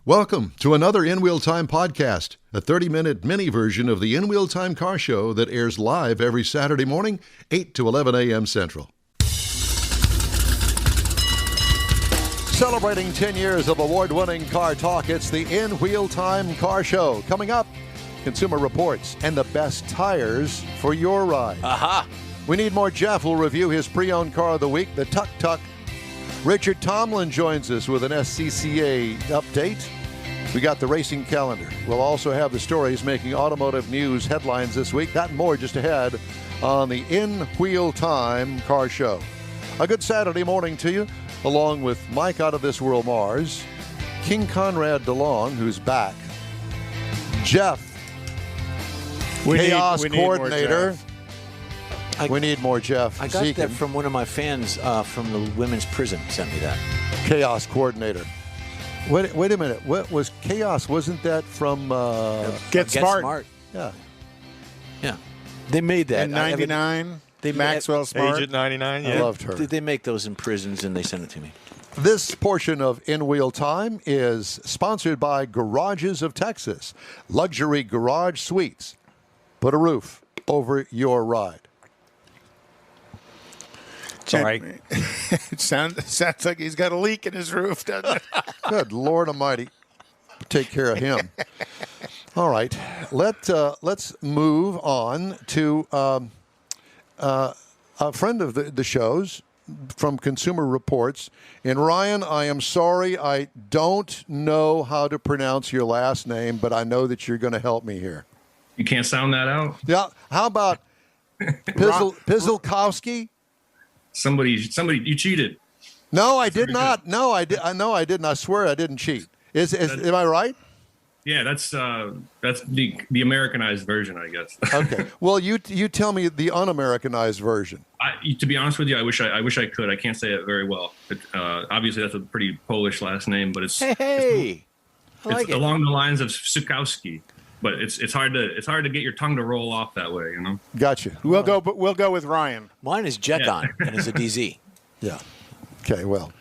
Welcome to another In Wheel Time podcast, a 30-minute mini version of the In Wheel Time car show that airs live every Saturday morning, 8 to 11 a.m. Central. Celebrating 10 years of award-winning car talk, it's the In Wheel Time car show. Coming up, Consumer Reports and the best tires for your ride. Aha! We Need More Jeff will review his pre-owned car of the week, the Tuk Tuk. Richard Tomlin joins us with an SCCA update. We got the racing calendar. We'll also have the stories making automotive news headlines this week. That and more just ahead on the In Wheel Time car show. A good Saturday morning to you, along with Mike Out of This World Mars, King Conrad DeLong, who's back, Jeff, Chaos Coordinator. We need more Jeff. I got Dziekan, that from one of my fans from the women's prison. Sent me that. Chaos Coordinator. Wait a minute. What was Chaos? Wasn't that from Get Smart? Yeah. Yeah. They made that. In 99, Maxwell Smart. Agent 99, yeah. I loved her. They make those in prisons and they send it to me. This portion of In Wheel Time is sponsored by Garages of Texas. Luxury garage suites. Put a roof over your ride. Sorry. It sounds like he's got a leak in his roof, doesn't it? Good Lord Almighty. Take care of him. All right. Let's move on to a friend of the show's from Consumer Reports. And Ryan, I am sorry, I don't know how to pronounce your last name, but I know that you're going to help me here. You can't sound that out? Yeah. How about Pszczolkowski? Somebody, you cheated. No, I did not. No, I did. No, I didn't. I swear I didn't cheat. Am I right? Yeah, that's the Americanized version, I guess. Okay. Well, you tell me the un-Americanized version. To be honest with you, I wish I could. I can't say it very well. But, obviously, that's a pretty Polish last name, but it's I like it's it. along the lines of Pszczolkowski. But it's hard to get your tongue to roll off that way, you know. Gotcha. We'll go with Ryan. Mine is Dziekan and is a DZ. Yeah. Okay. Well,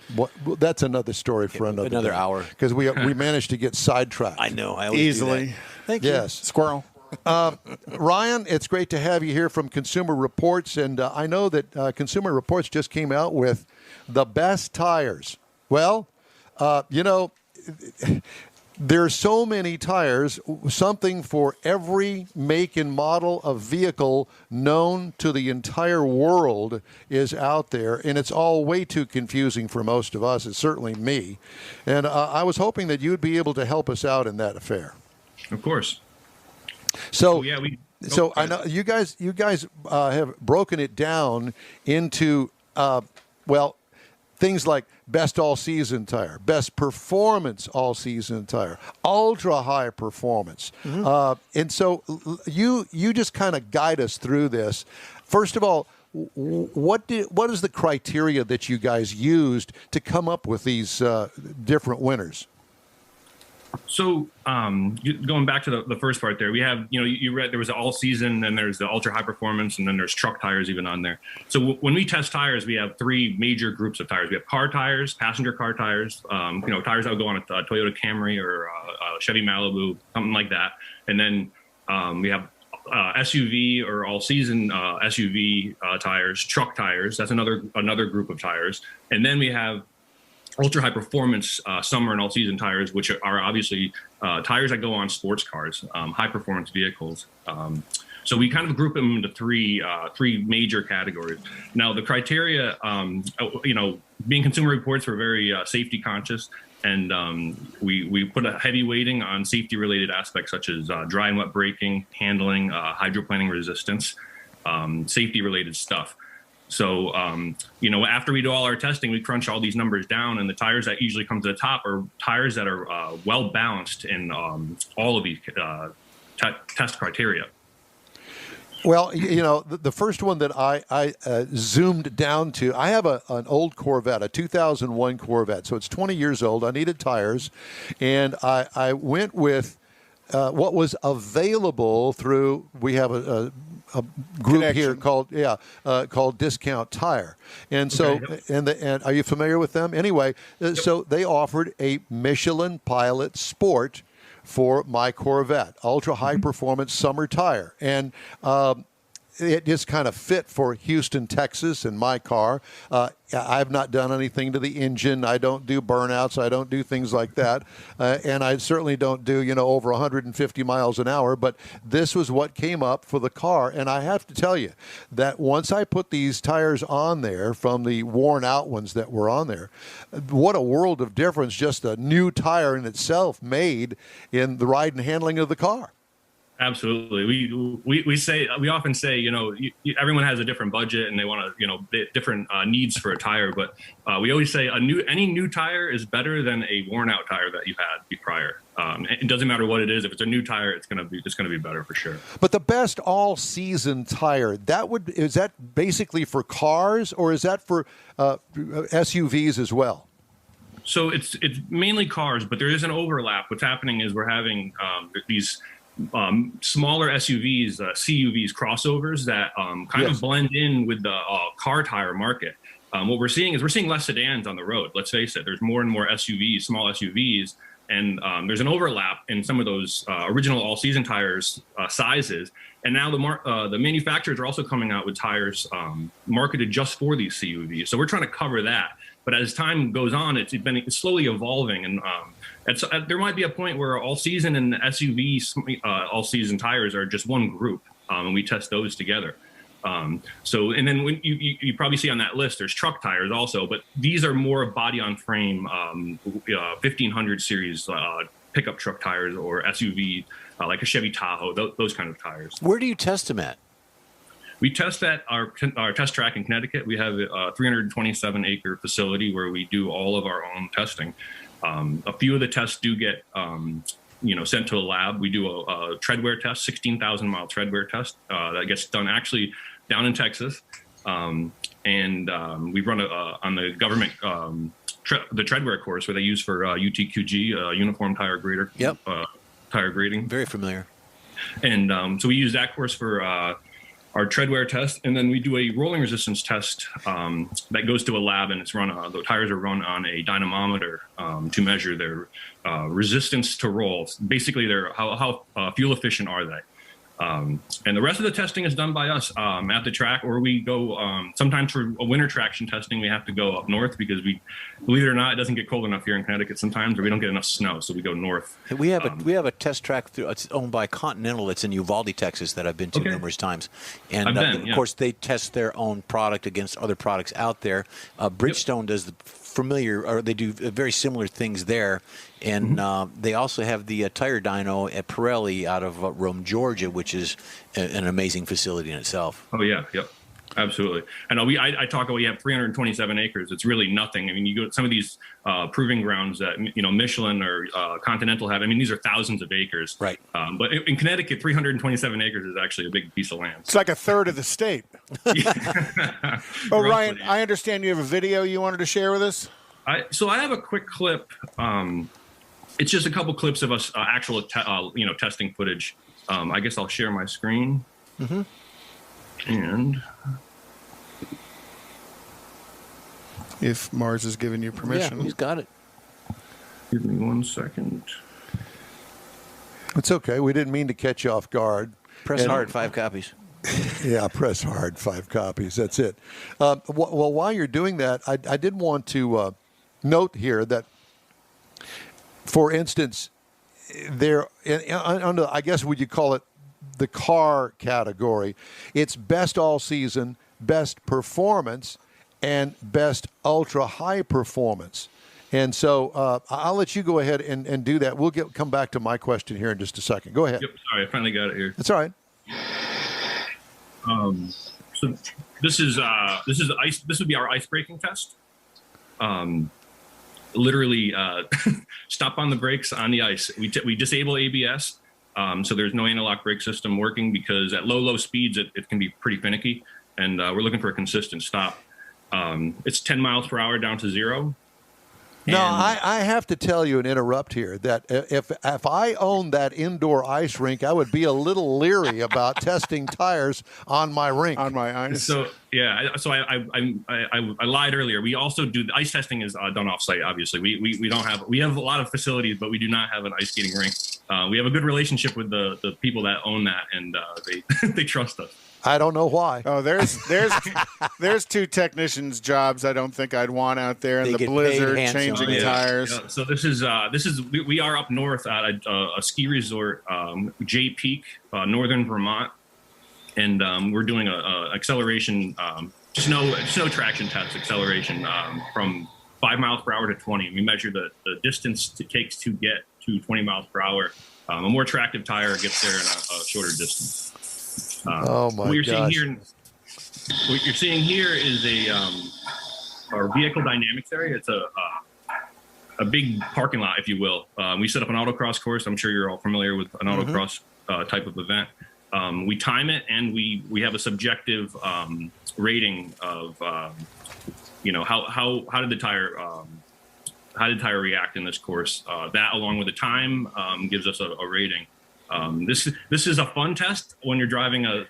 that's another story for another hour. Because we managed to get sidetracked. I know. I always Easily. do that. Thank you. Yes. Squirrel. Ryan, it's great to have you here from Consumer Reports, and I know that Consumer Reports just came out with the best tires. Well, there's so many tires, something for every make and model of vehicle known to the entire world is out there, and it's all way too confusing for most of us. It's certainly me. And I was hoping that you'd be able to help us out in that affair. Of course. So, yeah, I know you guys have broken it down into, things like best all-season tire, best performance all-season tire, ultra-high performance. Mm-hmm. And so you just kind of guide us through this. First of all, what is the criteria that you guys used to come up with these different winners? So going back to the first part there, we have, you read there was an all season, and there's the ultra high performance, and then there's truck tires even on there. So when we test tires, we have three major groups of tires. We have car tires, passenger car tires, tires that would go on a Toyota Camry or a Chevy Malibu, something like that. And then we have SUV or all season SUV tires, truck tires. That's another group of tires. And then we have ultra high performance summer and all season tires, which are obviously tires that go on sports cars, high performance vehicles. So we kind of group them into three major categories. Now the criteria, being Consumer Reports, we're very safety conscious, and we put a heavy weighting on safety related aspects such as dry and wet braking, handling, hydroplaning resistance, safety related stuff. So, after we do all our testing, we crunch all these numbers down, and the tires that usually come to the top are tires that are well balanced in all of these test criteria. Well, the first one that I zoomed down to, I have an old Corvette, a 2001 Corvette, so it's 20 years old. I needed tires, and I went with what was available through, we have a a group Connection. here called Discount Tire, and so and are you familiar with them? Anyway, so they offered a Michelin Pilot Sport for my Corvette, ultra high performance summer tire, and it just kind of fit for Houston, Texas, and my car. I've not done anything to the engine. I don't do burnouts. I don't do things like that. And I certainly don't do, over 150 miles an hour. But this was what came up for the car. And I have to tell you that once I put these tires on there from the worn out ones that were on there, what a world of difference just a new tire in itself made in the ride and handling of the car. Absolutely. We often say, everyone has a different budget and they want to, different needs for a tire. But we always say any new tire is better than a worn out tire that you've had prior. It doesn't matter what it is. If it's a new tire, it's going to be better for sure. But the best all season tire, is that basically for cars, or is that for SUVs as well? So it's mainly cars, but there is an overlap. What's happening is we're having these smaller SUVs, CUVs, crossovers that kind of blend in with the car tire market. What we're seeing is less sedans on the road. Let's face it, there's more and more SUVs, small SUVs, and there's an overlap in some of those original all-season tires sizes. And now the manufacturers are also coming out with tires marketed just for these CUVs. So we're trying to cover that. But as time goes on, it's slowly evolving, and there might be a point where all-season and SUV all-season tires are just one group, and we test those together. And then when you probably see on that list, there's truck tires also, but these are more body-on-frame 1500 series pickup truck tires or SUV, like a Chevy Tahoe, those kind of tires. Where do you test them at? We test at our test track in Connecticut. We have a 327-acre facility where we do all of our own testing. A few of the tests do get, sent to a lab. We do a treadwear test, 16,000-mile treadwear test that gets done actually down in Texas. And we run on the government the treadwear course where they use for UTQG, Uniform Tire Grader. Yep. Tire grading. Very familiar. And so we use that course for our treadwear test, and then we do a rolling resistance test that goes to a lab, and it's run. The tires are run on a dynamometer to measure their resistance to roll. Basically, how fuel efficient are they? And the rest of the testing is done by us at the track, or we go sometimes for a winter traction testing. We have to go up north because believe it or not, it doesn't get cold enough here in Connecticut sometimes, or we don't get enough snow, so we go north. We have a test track it's owned by Continental. It's in Uvalde, Texas, that I've been to numerous times, and of course they test their own product against other products out there. Bridgestone does the they do very similar things there. And they also have the tire dyno at Pirelli out of Rome, Georgia, which is an amazing facility in itself. Oh, yeah. Yep. Absolutely. I know I talk about we have 327 acres. It's really nothing. I mean, you go to some of these proving grounds that, Michelin or Continental have. I mean, these are thousands of acres. Right. But in Connecticut, 327 acres is actually a big piece of land. It's like a third of the state. Oh, Ryan, I understand you have a video you wanted to share with us? So I have a quick clip. It's just a couple clips of us actual testing footage. I guess I'll share my screen. Mm-hmm. And if Mars has given you permission. Yeah, he's got it. Give me 1 second. It's okay. We didn't mean to catch you off guard. Press hard, 5 copies. Yeah, press hard, 5 copies. That's it. Well, while you're doing that, I did want to note here that, for instance, under, I guess, would you call it the car category, it's best all season, best performance, and best ultra high performance. And so I'll let you go ahead and do that. We'll come back to my question here in just a second. Go ahead. Yep, sorry, I finally got it here. That's all right. So this is ice. This would be our ice braking test. Literally, stop on the brakes on the ice. We disable ABS. So there's no anti-lock brake system working because at low speeds, it can be pretty finicky. And we're looking for a consistent stop. It's 10 miles per hour down to 0. No, I have to tell you and interrupt here that if I owned that indoor ice rink, I would be a little leery about testing tires on my rink. On my ice. So I lied earlier. We also do the ice testing is done off site. Obviously, we have a lot of facilities, but we do not have an ice skating rink. We have a good relationship with the people that own that, and they trust us. I don't know why. Oh, there's two technicians' jobs I don't think I'd want out there in the blizzard changing tires. Yeah. So this is we are up north at a ski resort, Jay Peak, northern Vermont, and we're doing a acceleration, snow traction test acceleration from 5 miles per hour to 20. We measure the distance it takes to get to 20 miles per hour. A more attractive tire gets there in a shorter distance. Oh my gosh. What you're seeing here is our vehicle dynamics area. It's a big parking lot, if you will. We set up an autocross course. I'm sure you're all familiar with an autocross type of event. We time it, and we have a subjective rating of how did the tire react in this course. That, along with the time, gives us a rating. This is a fun test when you're driving a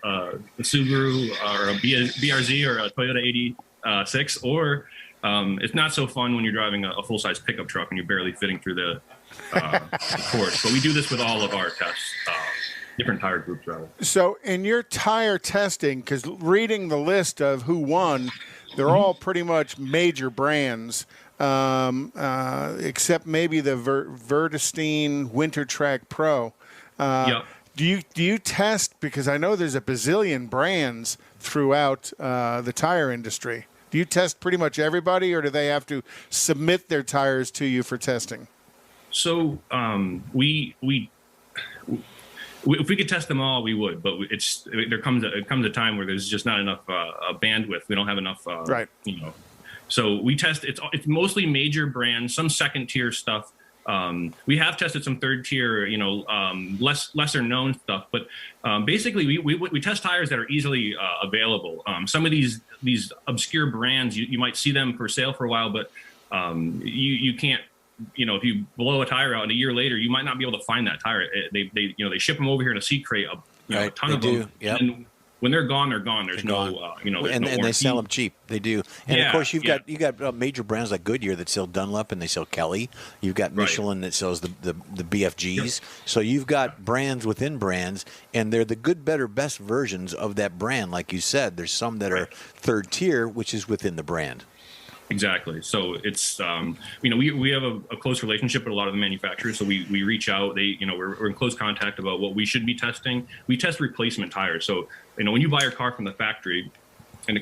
Subaru or a BRZ or a Toyota 86, or it's not so fun when you're driving a full-size pickup truck and you're barely fitting through the course. But we do this with all of our tests, different tire groups, rather. So in your tire testing, because reading the list of who won, they're all pretty much major brands, except maybe the Vertestein Winter Track Pro. Yep. Do you test, because I know there's a bazillion brands throughout the tire industry. Do you test pretty much everybody, or do they have to submit their tires to you for testing? So if we could test them all, we would. But there comes a time where there's just not enough bandwidth. We don't have enough. Right. So we test. It's mostly major brands, some second tier stuff. We have tested some third tier, lesser known stuff, but basically we test tires that are easily available. Some of these obscure brands, you might see them for sale for a while, but you can't, if you blow a tire out and a year later, you might not be able to find that tire. They ship them over here in a sea crate, a ton of them. Yep. And when they're gone, they're gone. There's no, and they sell them cheap. They do. And of course, you got major brands like Goodyear that sell Dunlop and they sell Kelly. You've got Michelin that sells the BFGs. Yep. So you've got brands within brands, and they're the good, better, best versions of that brand. Like you said, there's some that are third tier, which is within the brand. Exactly. So it's, we have a close relationship with a lot of the manufacturers. So we reach out. We're in close contact about what we should be testing. We test replacement tires. So, when you buy your car from the factory,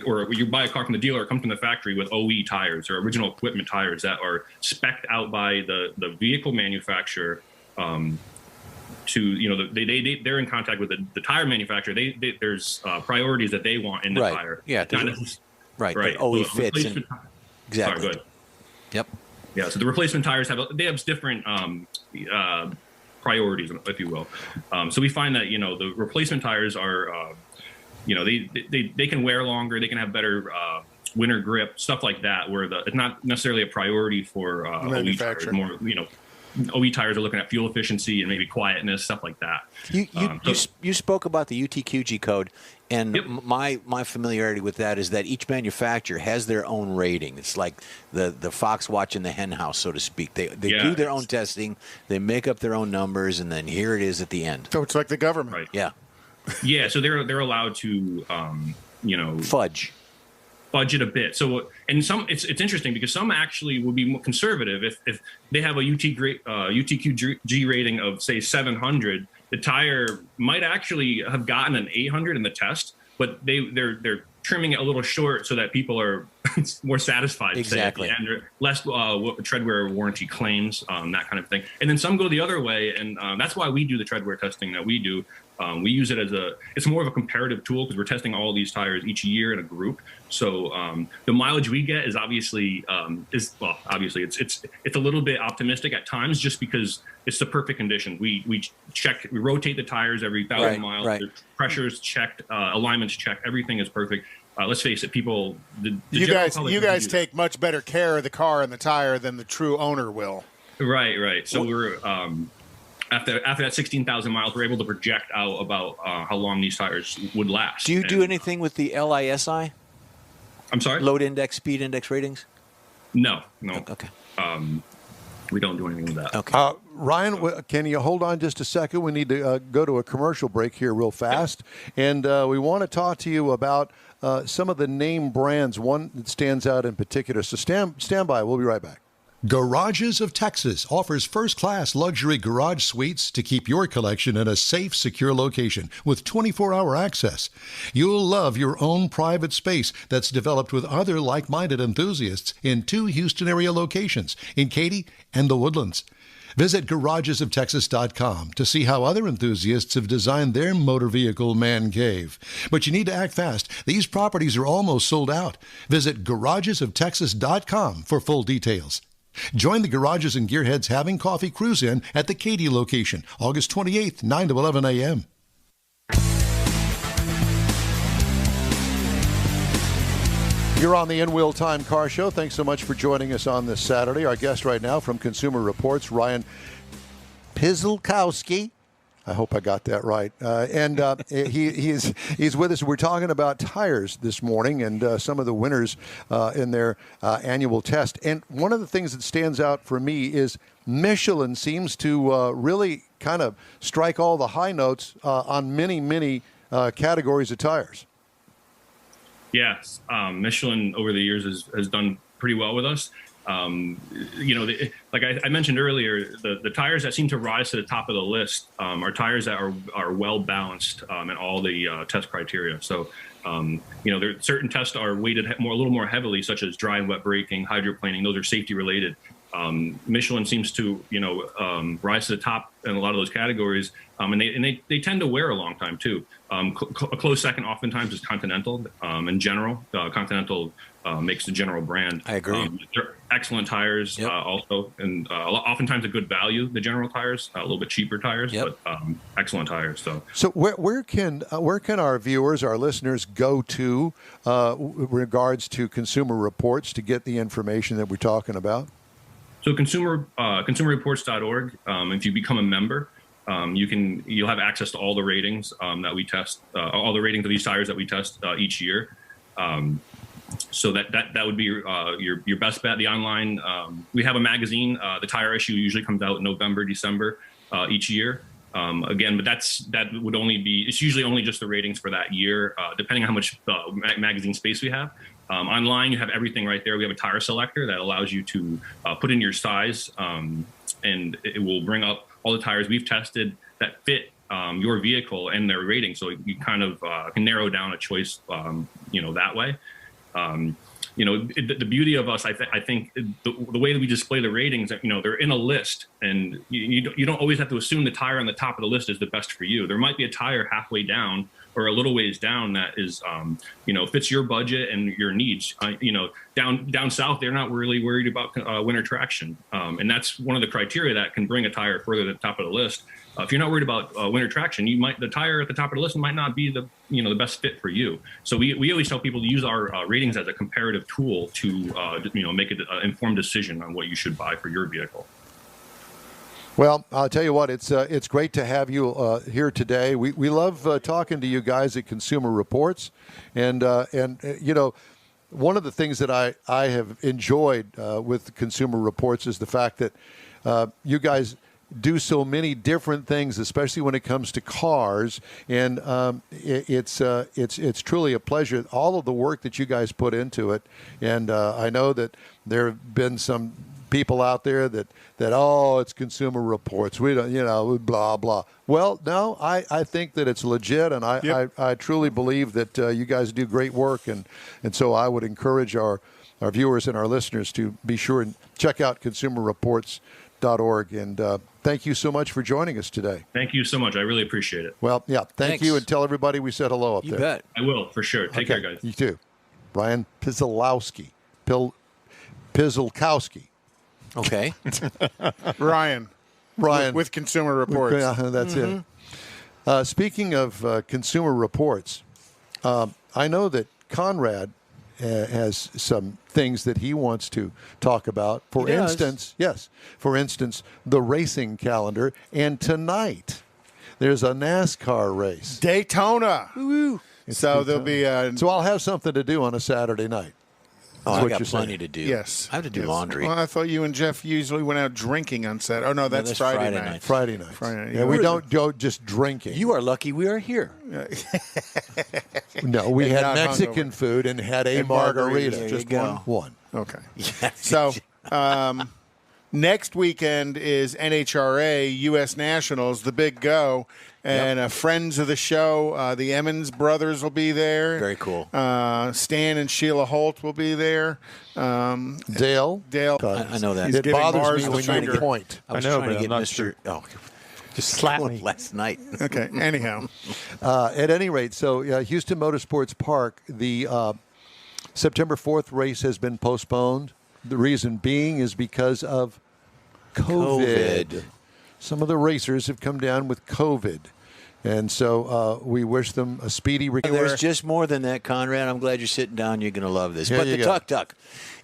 or you buy a car from the dealer, it comes from the factory with OE tires or original equipment tires that are spec'd out by the vehicle manufacturer. They're in contact with the tire manufacturer. There's priorities that they want in the tire. Yeah. Right. The OE fits. Exactly. Sorry, go ahead. Yep. Yeah. So the replacement tires have different priorities, if you will. So we find that the replacement tires are they can wear longer, they can have better winter grip, stuff like that. Where it's not necessarily a priority for OE tires. More OE tires are looking at fuel efficiency and maybe quietness, stuff like that. You spoke about the UTQG code, and my familiarity with that is that each manufacturer has their own rating. It's like the fox watching the hen house, so to speak. They do their own testing, they make up their own numbers, and then here it is at the end. So it's like the government. Right. Yeah. Yeah, so they're allowed to fudge it a bit. So, and some it's interesting because some actually would be more conservative if they have a UTQG rating of say 700. The tire might actually have gotten an 800 in the test, but they're trimming it a little short so that people are more satisfied. Exactly. And less treadwear warranty claims, that kind of thing. And then some go the other way, and that's why we do the treadwear testing that we do. We use it it's more of a comparative tool because we're testing all these tires each year in a group. So the mileage we get is obviously it's a little bit optimistic at times just because it's the perfect condition. We rotate the tires every 1,000 miles. The pressure's checked, alignment's checked, everything is perfect. let's face it, people. You guys take much better care of the car and the tire than the true owner will. Right. So we're after that 16,000 miles, we're able to project out about how long these tires would last. Do you do anything with the LISI? I'm sorry? Load index, speed index ratings? No. Okay. We don't do anything with that. Okay. Ryan, can you hold on just a second? We need to go to a commercial break here real fast. And we want to talk to you about some of the name brands, one that stands out in particular. So stand by. We'll be right back. Garages of Texas offers first-class luxury garage suites to keep your collection in a safe, secure location with 24-hour access. You'll love your own private space that's developed with other like-minded enthusiasts in 2 Houston area locations, in Katy and the Woodlands. Visit garagesoftexas.com to see how other enthusiasts have designed their motor vehicle man cave. But you need to act fast. These properties are almost sold out. Visit garagesoftexas.com for full details. Join the Garages and Gearheads Having Coffee Cruise-In at the Katy location, August 28th, 9 to 11 a.m. You're on the In-Wheel Time Car Show. Thanks so much for joining us on this Saturday. Our guest right now from Consumer Reports, Ryan Pszczolkowski. I hope I got that right. He's with us. We're talking about tires this morning and some of the winners in their annual test. And one of the things that stands out for me is Michelin seems to really kind of strike all the high notes on many categories of tires. Yes, Michelin over the years has done pretty well with us. Like I mentioned earlier, the tires that seem to rise to the top of the list are tires that are well balanced in all the test criteria. So, certain tests are weighted a little more heavily, such as dry and wet braking, hydroplaning. Those are safety related. Michelin seems to rise to the top in a lot of those categories, and they tend to wear a long time too. A close second oftentimes is Continental. In general, Continental makes the general brand. I agree. They're excellent tires, also, and oftentimes a good value. The general tires, a little bit cheaper tires, but excellent tires. So where can our viewers, our listeners, go to regards to Consumer Reports to get the information that we're talking about? So consumerreports.org. If you become a member, you'll have access to all the ratings that we test, all the ratings of these tires that we test each year. So that would be your best bet. The online, we have a magazine. The tire issue usually comes out in November, December each year. Again, but that would only be, it's usually only just the ratings for that year, depending on how much magazine space we have. Online, you have everything right there. We have a tire selector that allows you to put in your size, and it will bring up all the tires we've tested that fit your vehicle and their rating. So you kind of can narrow down a choice, that way. The beauty of us, I think the way that we display the ratings, they're in a list, and you don't always have to assume the tire on the top of the list is the best for you. There might be a tire halfway down or a little ways down that is, fits your budget and your needs. Down south, they're not really worried about winter traction, and that's one of the criteria that can bring a tire further to the top of the list. If you're not worried about winter traction, the tire at the top of the list might not be the best fit for you. So we always tell people to use our ratings as a comparative tool to make an informed decision on what you should buy for your vehicle. Well, I'll tell you what, it's great to have you here today. We love talking to you guys at Consumer Reports, and one of the things that I have enjoyed with Consumer Reports is the fact that you guys do so many different things, especially when it comes to cars, and it's truly a pleasure. All of the work that you guys put into it, and I know that there have been some people out there that it's Consumer Reports. We don't, blah blah. Well, no, I think that it's legit, and I truly believe that you guys do great work, and so I would encourage our viewers and our listeners to be sure and check out consumerreports.org. And thank you so much for joining us today. Thank you so much. I really appreciate it. Well, yeah, thanks. You, and tell everybody we said hello up there. You bet. I will, for sure. Take care, guys. You too. Ryan Pszczolkowski. Pszczolkowski. Okay. Ryan. With Consumer Reports. Yeah, that's it. Speaking of Consumer Reports, I know that Conrad has some things that he wants to talk about. For instance, the racing calendar. And tonight, there's a NASCAR race. Daytona. Woo-woo. So there'll be So I'll have something to do on a Saturday night. Oh, I got plenty to do. Yes. I have to do laundry. Well, I thought you and Jeff usually went out drinking on Saturday. Oh, no, that's Friday night. Friday night. Yeah, we don't go just drinking. You are lucky we are here. No, we had Mexican food and had a margarita. Just one. Okay. So next weekend is NHRA, U.S. Nationals, the big go. And friends of the show, the Emmons brothers will be there. Very cool. Stan and Sheila Holt will be there. Dale. I know that. It bothers me when you point. I was trying to get Mr. Oh, just slap me last night. Okay. Anyhow. At any rate, so Houston Motorsports Park, the September 4th race has been postponed. The reason being is because of COVID. Some of the racers have come down with COVID. And so we wish them a speedy recovery. There's just more than that, Conrad. I'm glad you're sitting down. You're going to love this. Here But the Tuk Tuk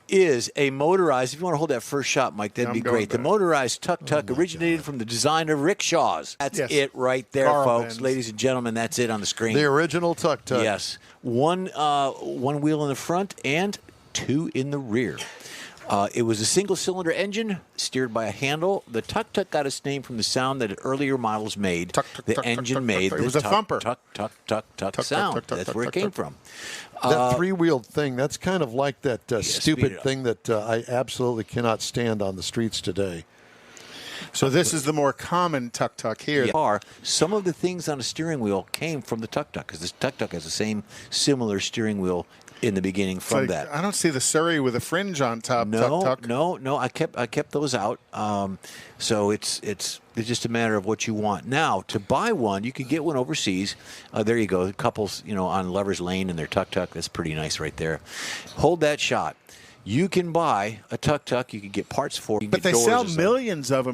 is a motorized, if you want to hold that first shot, Mike, that'd be great. The motorized Tuk Tuk originated from the designer of rickshaws. That's it right there, folks. Ladies and gentlemen, that's it on the screen. The original Tuk Tuk. Yes. One wheel in the front and two in the rear. It was a single-cylinder engine steered by a handle. The Tuk Tuk got its name from the sound that earlier models made. The engine made. It was a thumper. Tuk, tuk, tuk, tuk sound. That's where it came from. That three-wheeled thing, that's kind of like that stupid thing that I absolutely cannot stand on the streets today. So this is the more common Tuk Tuk here. Some of the things on the steering wheel came from the Tuk Tuk, because this Tuk Tuk has the same similar steering wheel in the beginning from that. I don't see the Surrey with a fringe on top. No. I kept those out. So it's just a matter of what you want. Now, to buy one, you could get one overseas. There you go. Couples, on Lover's Lane in their Tuk Tuk. That's pretty nice right there. Hold that shot. You can buy a Tuk Tuk. You can get parts for it. But they sell millions of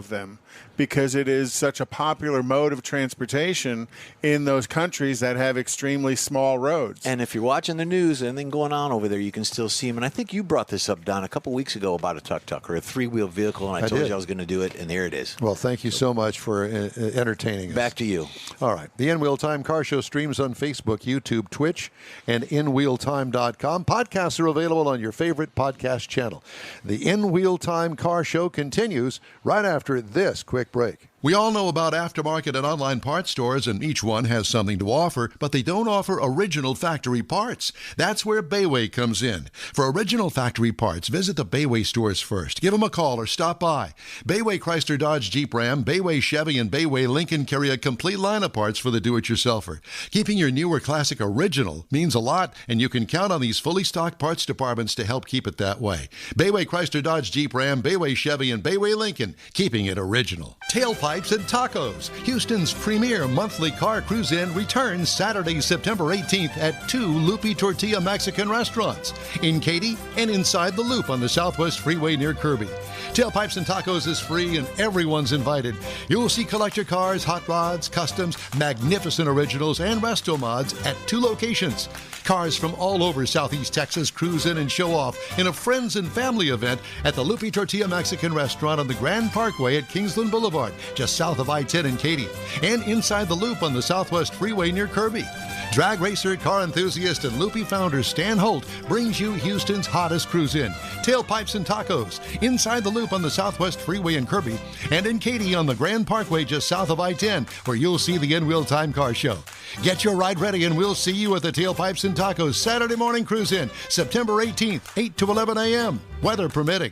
them, because it is such a popular mode of transportation in those countries that have extremely small roads. And if you're watching the news, anything going on over there, you can still see them. And I think you brought this up, Don, a couple weeks ago about a Tuk Tuk or a three-wheel vehicle, and I told you I was going to do it, and there it is. Well, thank you so much for entertaining us. Back to you. All right. The In Wheel Time Car Show streams on Facebook, YouTube, Twitch, and InWheelTime.com. Podcasts are available on your favorite podcast channel. The In Wheel Time Car Show continues right after this quick break. We all know about aftermarket and online parts stores, and each one has something to offer, but they don't offer original factory parts. That's where Bayway comes in. For original factory parts, visit the Bayway stores first. Give them a call or stop by. Bayway Chrysler Dodge Jeep Ram, Bayway Chevy, and Bayway Lincoln carry a complete line of parts for the do-it-yourselfer. Keeping your newer classic original means a lot, and you can count on these fully stocked parts departments to help keep it that way. Bayway Chrysler Dodge Jeep Ram, Bayway Chevy, and Bayway Lincoln, keeping it original. Tailpipes and Tacos. Houston's premier monthly car cruise-in returns Saturday, September 18th at 2 Loopy Tortilla Mexican restaurants in Katy and inside the Loop on the Southwest Freeway near Kirby. Tailpipes and Tacos is free and everyone's invited. You'll see collector cars, hot rods, customs, magnificent originals, and resto mods at 2 locations. Cars from all over Southeast Texas cruise in and show off in a friends and family event at the Loopy Tortilla Mexican Restaurant on the Grand Parkway at Kingsland Boulevard, just south of I-10 in Katy, and inside the Loop on the Southwest Freeway near Kirby. Drag racer, car enthusiast, and Loopy founder Stan Holt brings you Houston's hottest cruise-in, Tailpipes and Tacos, inside the Loop on the Southwest Freeway in Kirby, and in Katy on the Grand Parkway just south of I-10, where you'll see the In Wheel Time Car Show. Get your ride ready, and we'll see you at the Tailpipes and Tacos Saturday morning cruise-in, September 18th, 8 to 11 a.m., weather permitting.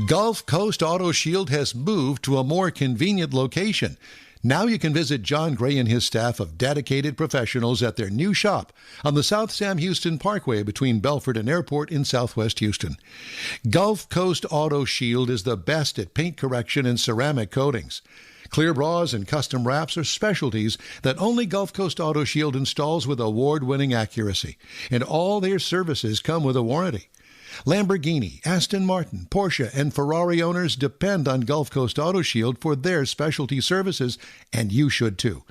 Gulf Coast Auto Shield has moved to a more convenient location. Now you can visit John Gray and his staff of dedicated professionals at their new shop on the South Sam Houston Parkway between Belford and Airport in Southwest Houston. Gulf Coast Auto Shield is the best at paint correction and ceramic coatings. Clear bras and custom wraps are specialties that only Gulf Coast Auto Shield installs with award-winning accuracy, and all their services come with a warranty. Lamborghini, Aston Martin, Porsche, and Ferrari owners depend on Gulf Coast Auto Shield for their specialty services, and you should too.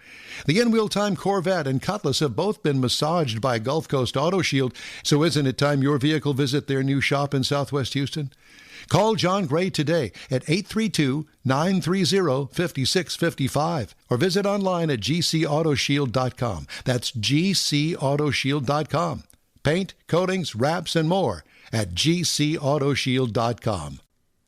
The in-wheel time Corvette and Cutlass have both been massaged by Gulf Coast Auto Shield, so isn't it time your vehicle visit their new shop in Southwest Houston? Call John Gray today at 832-930-5655 or visit online at gcautoshield.com. That's gcautoshield.com. Paint, coatings, wraps, and more at gcautoshield.com.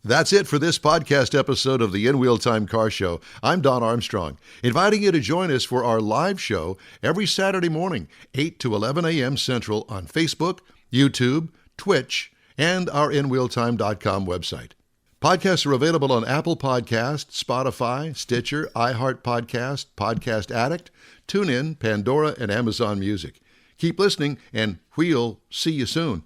That's it for this podcast episode of the In-Wheel Time Car Show. I'm Don Armstrong, inviting you to join us for our live show every Saturday morning, 8 to 11 a.m. Central on Facebook, YouTube, Twitch, and our InWheelTime.com website. Podcasts are available on Apple Podcasts, Spotify, Stitcher, iHeart Podcast, Podcast Addict, TuneIn, Pandora, and Amazon Music. Keep listening, and we'll see you soon.